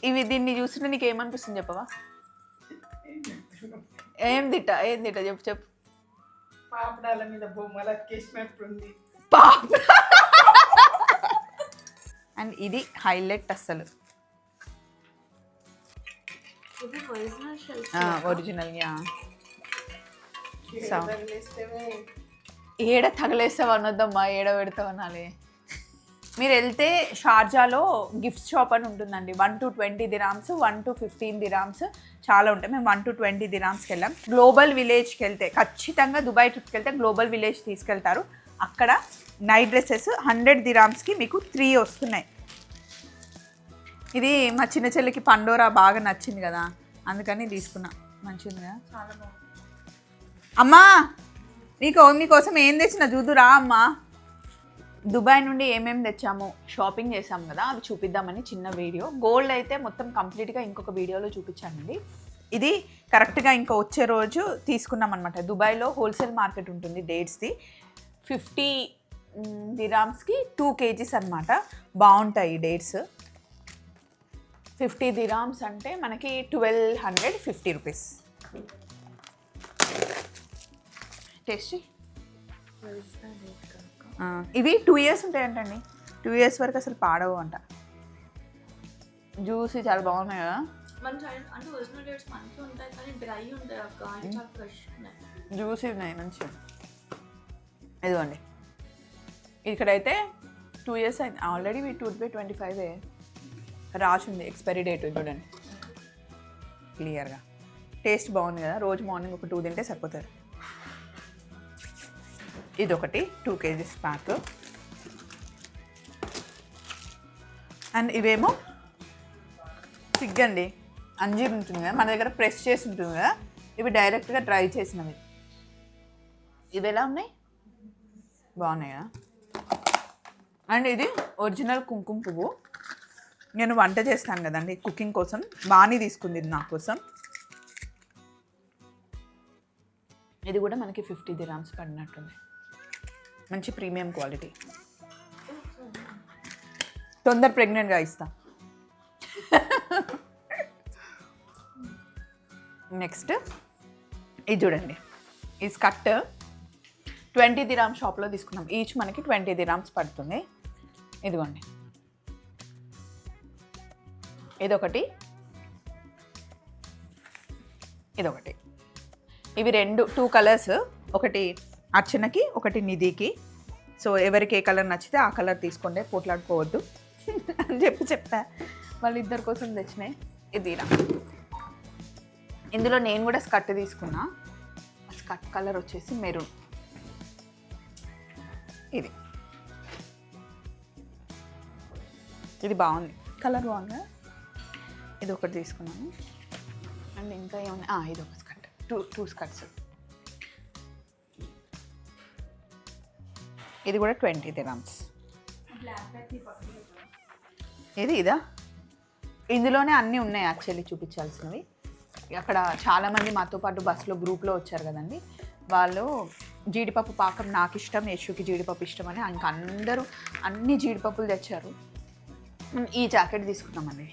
ఇవి దీన్ని చూస్తుంటే నీకు ఏమనిపిస్తుంది చెప్పవా? ఏం తిట్ట చెప్పు. పాపడాల మీద బొమ్మలు అతికేసినట్టుంది. అండ్ ఇది హైలైట్ అస్సలు ఒరిజినల్. ఏడ తగలేస్తావు అనొద్దమ్మా, ఏడ పెడతావు అనాలి. మీరు వెళ్తే షార్జాలో గిఫ్ట్ షాప్ అని ఉంటుందండి. 1 to 20 dirhams, 1 to 15 dirhams చాలా ఉంటాయి. మేము 1 to 20 dirhamsకి వెళ్ళాం. గ్లోబల్ విలేజ్కి వెళ్తే ఖచ్చితంగా దుబాయ్ ట్రిప్కి వెళ్తే గ్లోబల్ విలేజ్ తీసుకెళ్తారు. అక్కడ నైట్ డ్రెస్సెస్ 100 dirhamsకి మీకు 3 వస్తున్నాయి. ఇది మా చిన్న చెల్లికి పండోరా బాగా నచ్చింది కదా, అందుకని తీసుకున్నా. మంచిది కదా, చాలా బాగుంది. అమ్మా నీకోసం ఏం తెచ్చిన చూదురా అమ్మా. దుబాయ్ నుండి ఏమేమి తెచ్చాము, షాపింగ్ చేసాము కదా, అవి చూపిద్దామని చిన్న వీడియో. గోల్డ్ అయితే మొత్తం కంప్లీట్గా ఇంకొక వీడియోలో చూపించానండి. ఇది కరెక్ట్గా ఇంకా వచ్చే రోజు తీసుకున్నాం అనమాట. దుబాయ్లో హోల్సేల్ మార్కెట్ ఉంటుంది డేట్స్ది. 50 dirhamsకి 2 kgs అనమాట. బాగుంటాయి ఈ డేట్స్. 50 dirhams అంటే మనకి 1250 రూపీస్. టేస్టీ. ఇవి 2 years ఉంటాయంటండి. 2 years వరకు అసలు పాడవు అంట. జ్యూసీ చాలా బాగున్నాయి కదా. అంటే ఒరిజినల్ డేట్స్ మంచిగా ఉంటాయి కానీ డ్రై ఉంటాయి అక్క, అవి చాలా ఫ్రెష్ ఉన్నాయి, జ్యూసీ ఉన్నాయి మంచిగా. ఇదిగోండి, ఇక్కడైతే 2 years అయింది ఆల్రెడీ. 2025 రాసింది ఎక్స్పైరీ డేట్, చూడండి క్లియర్గా. టేస్ట్ బాగుంది కదా. రోజు మార్నింగ్ ఒక 2 తింటే సరిపోతారు. ఇదొకటి 2 kgs ప్యాక్. అండ్ ఇవేమో ఫిగ్ అండి, అంజీర్ ఉంటుంది కదా, మన దగ్గర ప్రెస్ చేసి ఉంటుంది కదా, ఇవి డైరెక్ట్గా డ్రై చేసినవి. ఇవి ఎలా ఉన్నాయి, బాగున్నాయి కదా. అండ్ ఇది ఒరిజినల్ కుంకుమ పువ్వు. నేను వంట చేస్తాను కదండి కుకింగ్ కోసం, బాగానే తీసుకుంది ఇది నా కోసం. ఇది కూడా మనకి 50 dirhams పడినట్టుంది. మంచి ప్రీమియం క్వాలిటీ. తొందర ప్రెగ్నెంట్గా ఇస్తా. నెక్స్ట్ ఇది చూడండి, ఈ స్కర్ట్ 20 dirhams షాప్లో తీసుకున్నాం. ఈచ్ మనకి 20 dirhams పడుతుంది. ఇదిగోండి, ఇదొకటి ఇదొకటి. ఇవి 2 కలర్స్, ఒకటి అర్చనకి ఒకటి నిధికి. సో ఎవరికి ఏ కలర్ నచ్చితే ఆ కలర్ తీసుకోండి, పోట్లాడుకోవద్దు అని చెప్పా. వాళ్ళిద్దరి కోసం తెచ్చినాయి. ఇది ఇందులో నేను కూడా స్కర్ట్ తీసుకున్నా. స్కర్ట్ కలర్ వచ్చేసి మెరూన్. ఇది బాగుంది, కలర్ బాగుంది. ఇది ఒకటి తీసుకున్నాను. అండ్ ఇంకా ఏమన్నా, ఇది ఒక స్కర్ట్, టూ స్కర్ట్స్. ఇది కూడా 20 dirhams. ఇదా ఇందులోనే అన్నీ ఉన్నాయి యాక్చువల్లీ చూపించాల్సినవి. అక్కడ చాలామంది మాతో పాటు బస్సులో గ్రూప్లో వచ్చారు కదండి, వాళ్ళు జీడిపప్పు పాకం నాకు ఇష్టం, యశుకి జీడిపప్పు ఇష్టం అని ఇంకా అందరూ అన్ని జీడిపప్పులు తెచ్చారు. ఈ జాకెట్ తీసుకున్నామండి.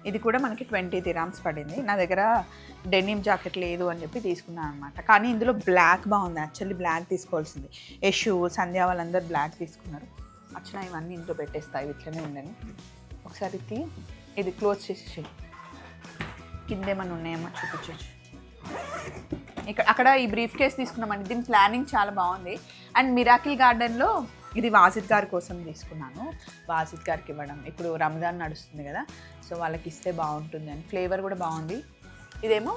ఇది కూడా మనకి 20 dirhams పడింది. నా దగ్గర డెనిమ్ జాకెట్ లేదు అని చెప్పి తీసుకున్నాను అనమాట. కానీ ఇందులో బ్లాక్ బాగుంది. యాక్చువల్లీ బ్లాక్ తీసుకోవాల్సింది. యశు, సంధ్య వాళ్ళందరూ బ్లాక్ తీసుకున్నారు. అచ్చనా ఇవన్నీ ఇంట్లో పెట్టేస్తాయి, ఇట్లనే ఉండని. ఒకసారి ఇది క్లోజ్ చేసేసి కిందేమన్నా ఉన్నాయేమో చూపించచ్చు. అక్కడ ఈ బ్రీఫ్ కేస్ తీసుకున్నామండి. దీని ప్లానింగ్ చాలా బాగుంది. అండ్ మిరాకిల్ గార్డెన్లో ఇది వాజిద్ గారి కోసం తీసుకున్నాను. వాజిద్ గారికి ఇవ్వడం, ఇప్పుడు రంజాన్ నడుస్తుంది కదా, సో వాళ్ళకి ఇస్తే బాగుంటుంది అని. ఫ్లేవర్ కూడా బాగుంది. ఇదేమో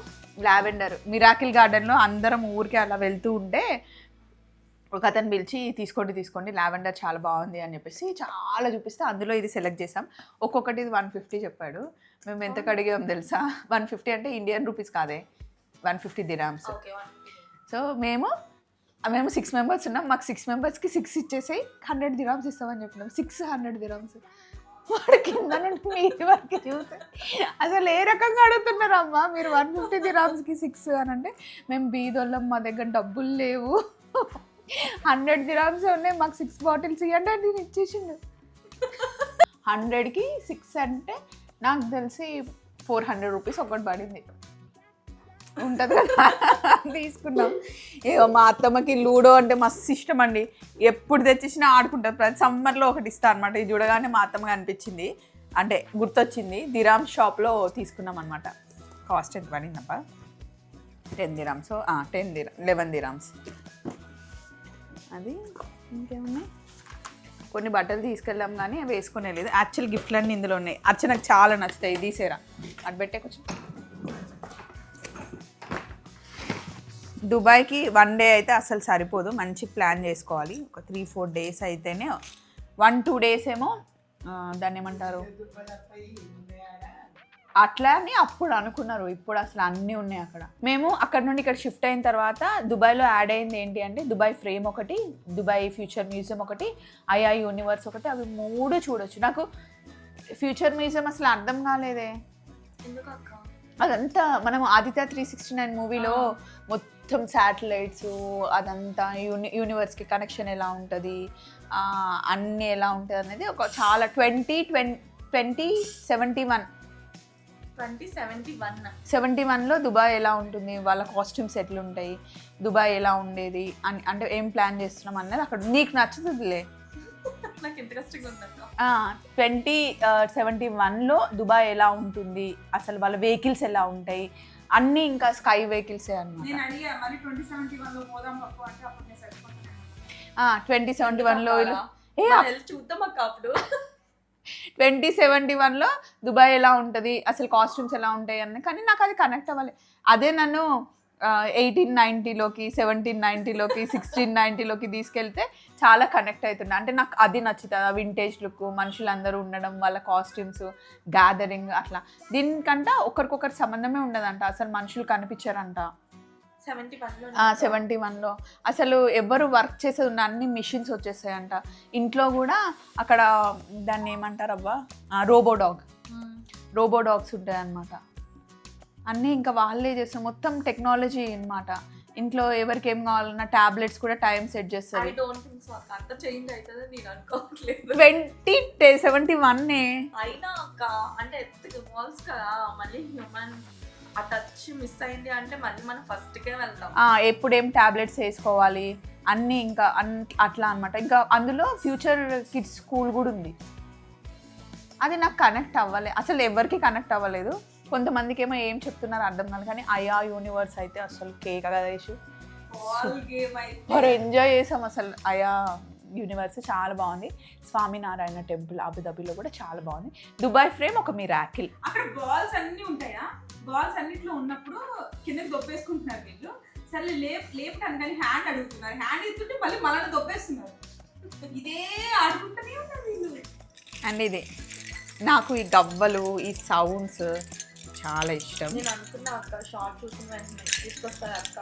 లావెండర్. మిరాకిల్ గార్డెన్లో అందరం ఊరికే అలా వెళ్తూ ఉంటే ఒక అతను పిలిచి తీసుకోండి లావెండర్ చాలా బాగుంది అని చెప్పేసి చాలా చూపిస్తే అందులో ఇది సెలెక్ట్ చేసాం. ఒక్కొక్కటి ఇది 150 చెప్పాడు. మేము ఎంతకు అడిగాం తెలుసా? 150 అంటే ఇండియన్ రూపీస్ కాదే, 150 dirhams. సో మేము 6 members ఉన్నాం. మాకు 6 membersకి 6 ఇచ్చేసి 100 dirhams ఇస్తామని చెప్పినాం. 600 dirhams. వాడు కింద నుండి మీ వరకు చూసి అసలు ఏ రకంగా అడుగుతున్నారు అమ్మా మీరు 150 dirhamsకి 6 అని అంటే, మేము బీదోళ్ళం, మా దగ్గర డబ్బులు లేవు, 100 dirhams ఉన్నాయి, మాకు 6 బాటిల్స్ ఇవ్వండి అని నేను ఇచ్చేసిండు. 100కి 6 అంటే నాకు తెలిసి 400 రూపీస్ ఒకటి పడింది ఉంటుంది కదా తీసుకున్నాం. ఏదో మా అత్తమ్మకి లూడో అంటే మస్తు ఇష్టం అండి, ఎప్పుడు తెచ్చినా ఆడుకుంటారు. ప్రతి సమ్మర్లో ఒకటి ఇస్తా అనమాట. ఇది చూడగానే మా అత్తమ్మకి అనిపించింది, అంటే గుర్తొచ్చింది. దిరామ్స్ షాప్లో తీసుకున్నాం అనమాట. కాస్ట్ ఎంత పడిందప్ప? 10 dirhams. 11 dirhams. అది ఇంకేమున్నాయి, కొన్ని బట్టలు తీసుకెళ్ళాం కానీ అవి వేసుకొని వెళ్ళలేదు. యాక్చువల్ గిఫ్ట్లన్నీ ఇందులో ఉన్నాయి. నాకు చాలా నచ్చుతాయి. తీసేరా అటు పెట్టే కొంచెం. దుబాయ్కి 1 డే అయితే అసలు సరిపోదు, మంచి ప్లాన్ చేసుకోవాలి. ఒక 3-4 days అయితేనే, 1-2 days ఏమో దాన్ని ఏమంటారు అట్లా అని అప్పుడు అనుకున్నారు. ఇప్పుడు అసలు అన్నీ ఉన్నాయి అక్కడ. మేము అక్కడ నుండి ఇక్కడ షిఫ్ట్ అయిన తర్వాత దుబాయ్లో యాడ్ అయింది ఏంటి అంటే దుబాయ్ ఫ్రేమ్ ఒకటి, దుబాయ్ ఫ్యూచర్ మ్యూజియం ఒకటి, ఐఐ యూనివర్స్ ఒకటి. అవి 3 చూడొచ్చు. నాకు ఫ్యూచర్ మ్యూజియం అసలు అర్థం కాలేదే. ఎందుకు అక్క? అదంతా మనం ఆదిత్య 369 మూవీలో మొత్తం శాటిలైట్స్ అదంతా యూనివర్స్కి కనెక్షన్ ఎలా ఉంటుంది, అన్నీ ఎలా ఉంటుంది అనేది ఒక చాలా 2071లో దుబాయ్ ఎలా ఉంటుంది, వాళ్ళ కాస్ట్యూమ్స్ ఎట్లుంటాయి, దుబాయ్ ఎలా ఉండేది అని, అంటే ఏం ప్లాన్ చేస్తున్నాం అన్నది అక్కడ. నీకు నచ్చుతుందిలే. నాకు ఇంట్రెస్టింగ్ ఉందక్క. 2071లో దుబాయ్ ఎలా ఉంటుంది, అసలు వాళ్ళ వెహికల్స్ ఎలా ఉంటాయి, అన్నీ ఇంకా స్కై వెహికల్సే అన్నమాట. 2071లో చూద్దాం అక్క. అప్పుడు 2071లో దుబాయ్ ఎలా ఉంటుంది, అసలు కాస్ట్యూమ్స్ ఎలా ఉంటాయి అన్న. కానీ నాకు అది కనెక్ట్ అవ్వాలి. అదే నన్ను 1890లోకి 1790లోకి 1690లోకి తీసుకెళ్తే చాలా కనెక్ట్ అవుతుండే. అంటే నాకు అది నచ్చుతుంది, ఆ వింటేజ్ లుక్, మనుషులందరూ ఉండడం, వాళ్ళ కాస్ట్యూమ్స్, గ్యాదరింగ్ అట్లా. దీనికంట ఒకరికొకరి సంబంధమే ఉండదంట, అసలు మనుషులు కనిపించారంట. 71లో అసలు ఎవరు వర్క్ చేసేది ఉన్న అన్ని మిషన్స్ వచ్చేసాయంట. ఇంట్లో కూడా అక్కడ దాన్ని ఏమంటారు అబ్బా, రోబో డాగ్స్ ఉంటాయి అన్నమాట. అన్నీ ఇంకా వాళ్ళే చేస్తారు, మొత్తం టెక్నాలజీ అన్నమాట. ఇంట్లో ఎవరికి ఏం కావాలన్నా టాబ్లెట్స్ కూడా టైం సెట్ చేస్తారు. 2071 అయినా అక్క, అంటే వాల్స్ కదా, మళ్ళీ హ్యూమన్ ఆ టచ్ మిస్ అయింది అంటే మళ్ళీ మనం ఫస్ట్కే వెళ్తాం. ఎప్పుడేం టాబ్లెట్స్ వేసుకోవాలి అన్నీ ఇంకా అట్లా అనమాట. ఇంకా అందులో ఫ్యూచర్ కిడ్స్ స్కూల్ కూడా ఉంది. అది నాకు కనెక్ట్ అవ్వలేదు, అసలు ఎవరికి కనెక్ట్ అవ్వలేదు. కొంతమందికి ఏమో ఏం చెప్తున్నారు అర్థం కాదు. కానీ ఐఆ యూనివర్స్ అయితే అసలు కేక్ కదేసి ఎంజాయ్ చేసాం. అసలు ఐఆ యూనివర్స్ చాలా బాగుంది. స్వామినారాయణ టెంపుల్ అబుదాబిలో కూడా చాలా బాగుంది. దుబాయ్ ఫ్రేమ్ ఒక మిరాకిల్. అక్కడ బాల్స్ అన్నీ ఉంటాయా? బాల్స్ అన్నిట్లో ఉన్నప్పుడు కిందకి దొప్పేసుకుంటున్నారు వీళ్ళు. సరే లేపటాను కానీ హ్యాండ్ అడుగుతున్నారు. హ్యాండ్ ఇస్తుంటే మళ్ళీ మనల్ని దొప్పేస్తున్నారు. ఇదే ఆడుకుంటూనే ఉన్నారు వీళ్ళు. అండ్ ఇది నాకు ఈ గవ్వలు, ఈ సౌండ్స్ చాలా ఇష్టం. నేను అనుకున్నా అక్క, షార్ట్ చూసిన వెంటనే తీసుకొస్తారు అక్క.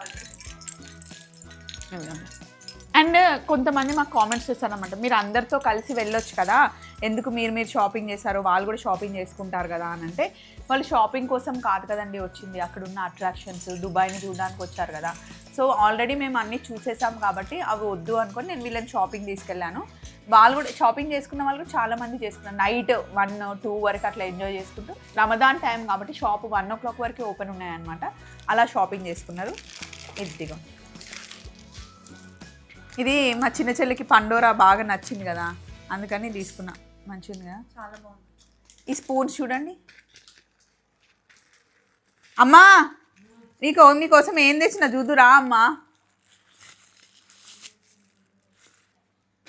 అండ్ కొంతమంది మాకు కామెంట్స్ చేస్తారనమాట, మీరు అందరితో కలిసి వెళ్ళొచ్చు కదా, ఎందుకు మీరు షాపింగ్ చేశారు, వాళ్ళు కూడా షాపింగ్ చేసుకుంటారు కదా అని. అంటే వాళ్ళు షాపింగ్ కోసం కాదు కదండి వచ్చింది, అక్కడ ఉన్న అట్రాక్షన్స్, దుబాయ్ని చూడడానికి వచ్చారు కదా. సో ఆల్రెడీ మేము అన్నీ చూసేసాం కాబట్టి అవి వద్దు అనుకొని నేను వీళ్ళని షాపింగ్ తీసుకెళ్ళాను. వాళ్ళు కూడా షాపింగ్ చేసుకున్న వాళ్ళు కూడా చాలామంది చేసుకున్నారు. నైట్ 1-2 వరకు అట్లా ఎంజాయ్ చేసుకుంటూ, రమదాన్ టైం కాబట్టి షాప్ 1 o'clock వరకు ఓపెన్ ఉన్నాయన్నమాట. అలా షాపింగ్ చేసుకున్నారు. ఇదిగో ఇది మా చిన్న చెల్లికి పండోరా బాగా నచ్చింది కదా, అందుకని తీసుకున్నా. మంచిగా ఉంది కదా, చాలా బాగుంది. ఈ స్పూన్స్ చూడండి. అమ్మా నీకోసం ఏం తెచ్చిన చూదురా అమ్మా.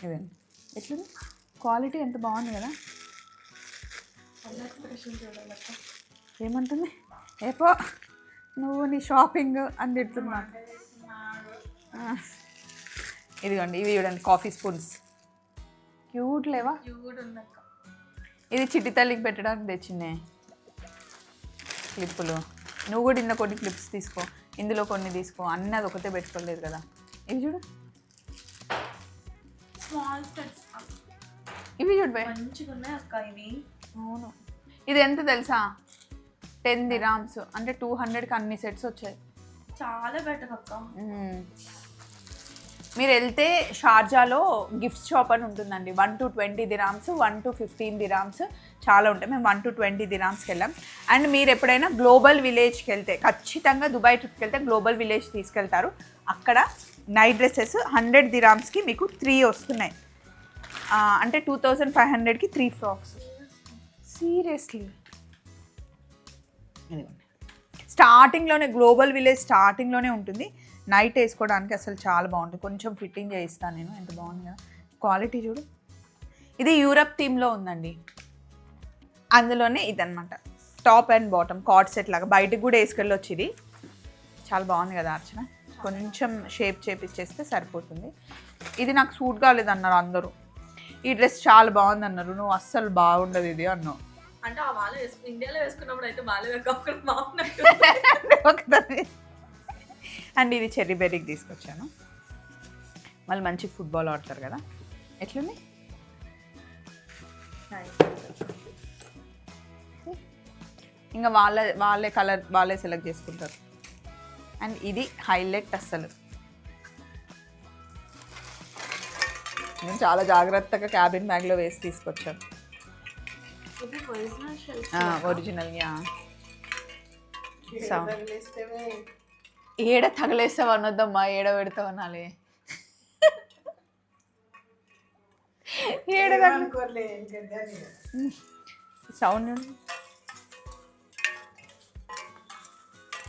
ఇదండి ఎట్లుంది, క్వాలిటీ ఎంత బాగుంది కదా. ఏమంటుంది ఏపో నువ్వు నీ షాపింగ్ అని తిడుతున్నా. ఇదిగోండి ఇవి చూడండి, కాఫీ స్పూన్స్ క్యూట్ లేవా? ఇది చిట్టి తల్లికి పెట్టడానికి తెచ్చిందే క్లిప్పులు. నువ్వు కూడా ఇందులో కొన్ని క్లిప్స్ తీసుకో, ఇందులో కొన్ని తీసుకో, అన్నీ అది ఒకటే పెట్టుకోలేదు కదా. ఇవి చూడు, ఇవి చూడు మంచిగా ఉన్నాయి అక్క ఇవి. అవును, ఇది ఎంత తెలుసా, 10 dirhams, అంటే 200కి అన్ని సెట్స్ వచ్చాయి. చాలా బెటర్ అక్క. మీరు వెళ్తే షార్జాలో గిఫ్ట్ షాప్ అని ఉంటుందండి. 1 to 20 dirhams, 1 to 15 dirhams చాలా ఉంటాయి. మేము 1 to 20 dirhamsకి వెళ్ళాం. అండ్ మీరు ఎప్పుడైనా గ్లోబల్ విలేజ్కి వెళ్తే, ఖచ్చితంగా దుబాయ్ ట్రిప్కి వెళ్తే గ్లోబల్ విలేజ్ తీసుకెళ్తారు. అక్కడ నైట్ డ్రెస్సెస్ 100 dirhamsకి మీకు 3 వస్తున్నాయి. అంటే 2500కి 3 ఫ్రాక్స్. సీరియస్లీ స్టార్టింగ్లోనే గ్లోబల్ విలేజ్ స్టార్టింగ్లోనే ఉంటుంది. నైట్ వేసుకోవడానికి అసలు చాలా బాగుంటుంది. కొంచెం ఫిట్టింగ్ చేయిస్తాను నేను. ఎంత బాగుంది కదా క్వాలిటీ చూడు. ఇది యూరప్ థీమ్లో ఉందండి. అందులోనే ఇదనమాట top and bottom card set లాగా. బయటకు కూడా వేసుకెళ్ళొచ్చు. ఇది చాలా బాగుంది కదా అర్చన. కొంచెం షేప్ చేపిచ్చేస్తే సరిపోతుంది. ఇది నాకు సూట్ కాలేదన్నారు అందరూ. ఈ డ్రెస్ చాలా బాగుంది అన్నారు. నువ్వు అస్సలు బాగుండదు ఇది అన్నావు. అంటే ఆ వాళ్ళు ఇండియాలో వేసుకున్నప్పుడు అయితే బాగాలేదు, అక్కడ బాగున్నట్టు. అండ్ ఇది చెర్రీ బెర్రీకి తీసుకొచ్చాను. మళ్ళీ మంచి ఫుట్బాల్ ఆడతారు కదా. ఎట్లుంది? ఇంకా వాళ్ళే కలర్ వాళ్ళే సెలెక్ట్ చేసుకుంటారు. అండ్ ఇది హైలైట్ అస్సలు. నేను చాలా జాగ్రత్తగా క్యాబిన్ బ్యాగ్లో వేసి తీసుకొచ్చాను. ఒరిజినల్గా ఏడ తగలేస్తావు అనొద్దమ్మా, ఏడ పెడతావు అనాలి. ఏడ సౌండ్.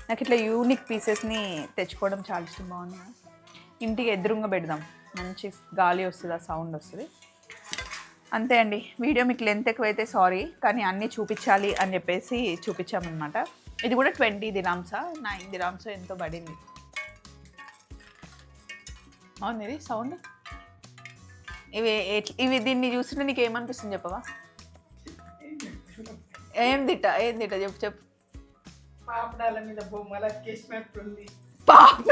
నాకు ఇట్లా యూనిక్ పీసెస్ని తెచ్చుకోవడం చాలా ఇష్టం. బాగుంది. ఇంటికి ఎదురుగా పెడదాం, మంచి గాలి వస్తుంది, ఆ సౌండ్ వస్తుంది. అంతే అండి. వీడియో మీకు లెంత్ ఎక్కువైతే సారీ, కానీ అన్నీ చూపించాలి అని చెప్పేసి చూపించామన్నమాట. ఇది కూడా 20 dirhams, 9 dirhams ఎంతో పడింది. అవును ఇది సౌండ్. ఇవి దీన్ని చూస్తుంటే నీకు ఏమనిపిస్తుంది చెప్పవా? ఏం తిట్ట చెప్పు. పాపడాల మీద బొమ్మలు అక్కేసినట్టుంది. పాప